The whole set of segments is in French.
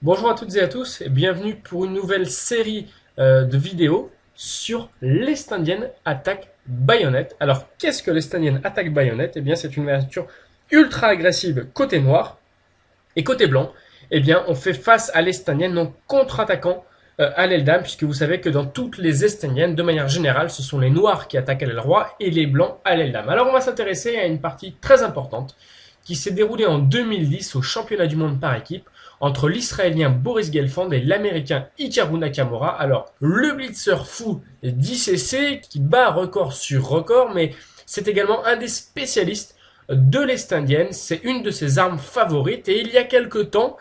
Bonjour à toutes et à tous et bienvenue pour une nouvelle série de vidéos sur l'Est indienne attaque baïonnette. Alors qu'est-ce que l'Est indienne attaque baïonnette? Eh bien c'est une ouverture ultra agressive côté noir et côté blanc. Eh bien on fait face à l'Est indienne en contre-attaquant à l'aile dame, puisque vous savez que dans toutes les Est indiennes, de manière générale, ce sont les noirs qui attaquent à l'aile roi et les blancs à l'aile dame. Alors on va s'intéresser à une partie très importante qui s'est déroulée en 2010 au championnat du monde par équipe entre l'Israélien Boris Gelfand et l'Américain Hikaru Nakamura. Alors, le blitzer fou d'ICC qui bat record sur record, mais c'est également un des spécialistes de l'Est indienne. C'est une de ses armes favorites. Et il y a quelques temps,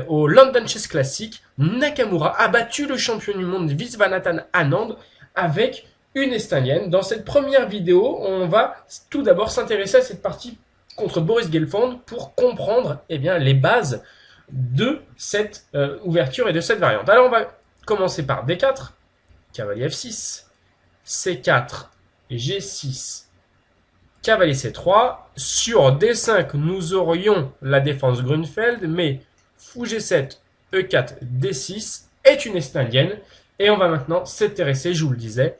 au London Chess Classic, Nakamura a battu le champion du monde Viswanathan Anand avec une Est indienne. Dans cette première vidéo, on va tout d'abord s'intéresser à cette partie contre Boris Gelfand pour comprendre les bases de cette ouverture et de cette variante. Alors on va commencer par D4, cavalier F6, C4, G6, cavalier C3. Sur D5, nous aurions la défense Grunfeld, mais fou G7, E4, D6 est une Est indienne. Et on va maintenant s'intéresser, je vous le disais,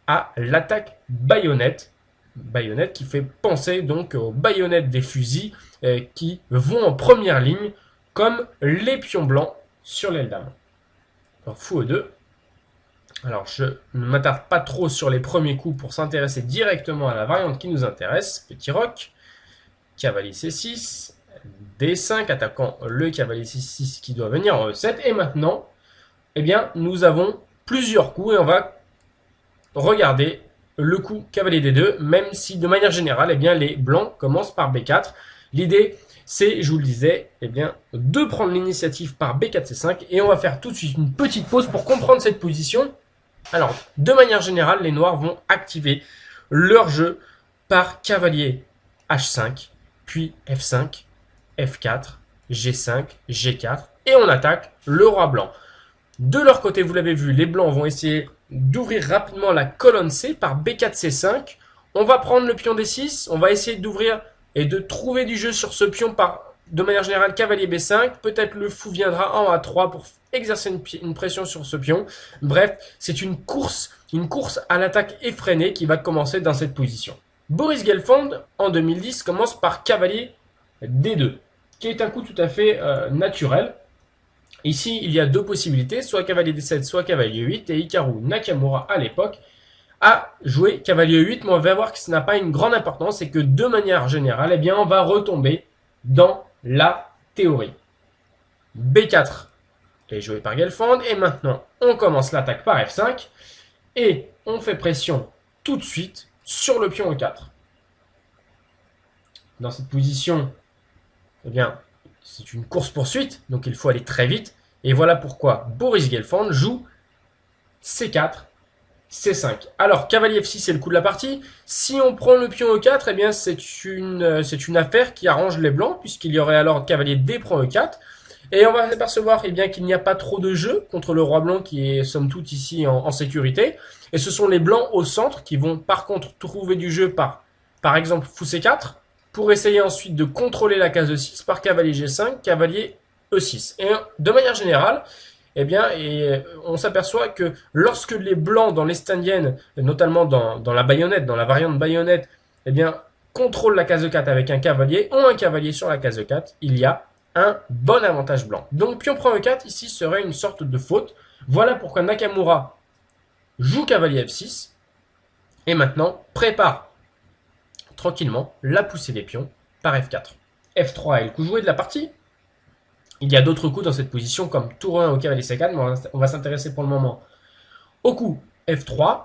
à l'attaque baïonnette. Baïonnette qui fait penser donc aux baïonnettes des fusils qui vont en première ligne comme les pions blancs sur l'aile dame. Alors fou E2. Alors je ne m'attarde pas trop sur les premiers coups pour s'intéresser directement à la variante qui nous intéresse. Petit roc, cavalier C6, D5 attaquant le cavalier C6 qui doit venir en E7. Et maintenant, nous avons plusieurs coups et on va regarder le coup cavalier D2, même si de manière générale, les blancs commencent par B4. L'idée, c'est, je vous le disais, de prendre l'initiative par B4-C5 et on va faire tout de suite une petite pause pour comprendre cette position. Alors, de manière générale, les noirs vont activer leur jeu par cavalier H5, puis F5, F4, G5, G4 et on attaque le roi blanc. De leur côté, vous l'avez vu, les blancs vont essayer d'ouvrir rapidement la colonne C par B4-C5. On va prendre le pion D6, on va essayer d'ouvrir et de trouver du jeu sur ce pion par, de manière générale, cavalier B5. Peut-être le fou viendra en A3 pour exercer une pression sur ce pion. Bref, c'est une course à l'attaque effrénée qui va commencer dans cette position. Boris Gelfand, en 2010, commence par cavalier D2, qui est un coup tout à fait naturel. Ici, il y a deux possibilités, soit cavalier D7, soit cavalier 8, et Hikaru Nakamura, à l'époque, a joué cavalier 8, mais on va voir que ça n'a pas une grande importance et que de manière générale, on va retomber dans la théorie. B4 est joué par Gelfand, et maintenant, on commence l'attaque par F5, et on fait pression tout de suite sur le pion E4. Dans cette position, c'est une course-poursuite, donc il faut aller très vite. Et voilà pourquoi Boris Gelfand joue C4, C5. Alors, cavalier F6, c'est le coup de la partie. Si on prend le pion E4, c'est une affaire qui arrange les blancs, puisqu'il y aurait alors cavalier D prend E4. Et on va s'apercevoir qu'il n'y a pas trop de jeu contre le roi blanc qui est somme toute ici en sécurité. Et ce sont les blancs au centre qui vont par contre trouver du jeu par exemple fou C4, pour essayer ensuite de contrôler la case E6 par cavalier G5, cavalier E6. Et de manière générale, on s'aperçoit que lorsque les blancs dans l'Est indienne, notamment dans la baïonnette, dans la variante baïonnette, contrôlent la case E4 avec un cavalier, ont un cavalier sur la case E4, il y a un bon avantage blanc. Donc pion prend E4 ici serait une sorte de faute. Voilà pourquoi Nakamura joue cavalier F6 et maintenant prépare tranquillement la poussée des pions par F4. F3 est le coup joué de la partie. Il y a d'autres coups dans cette position comme tour 1 au cavalier C4, mais on va s'intéresser pour le moment au coup F3.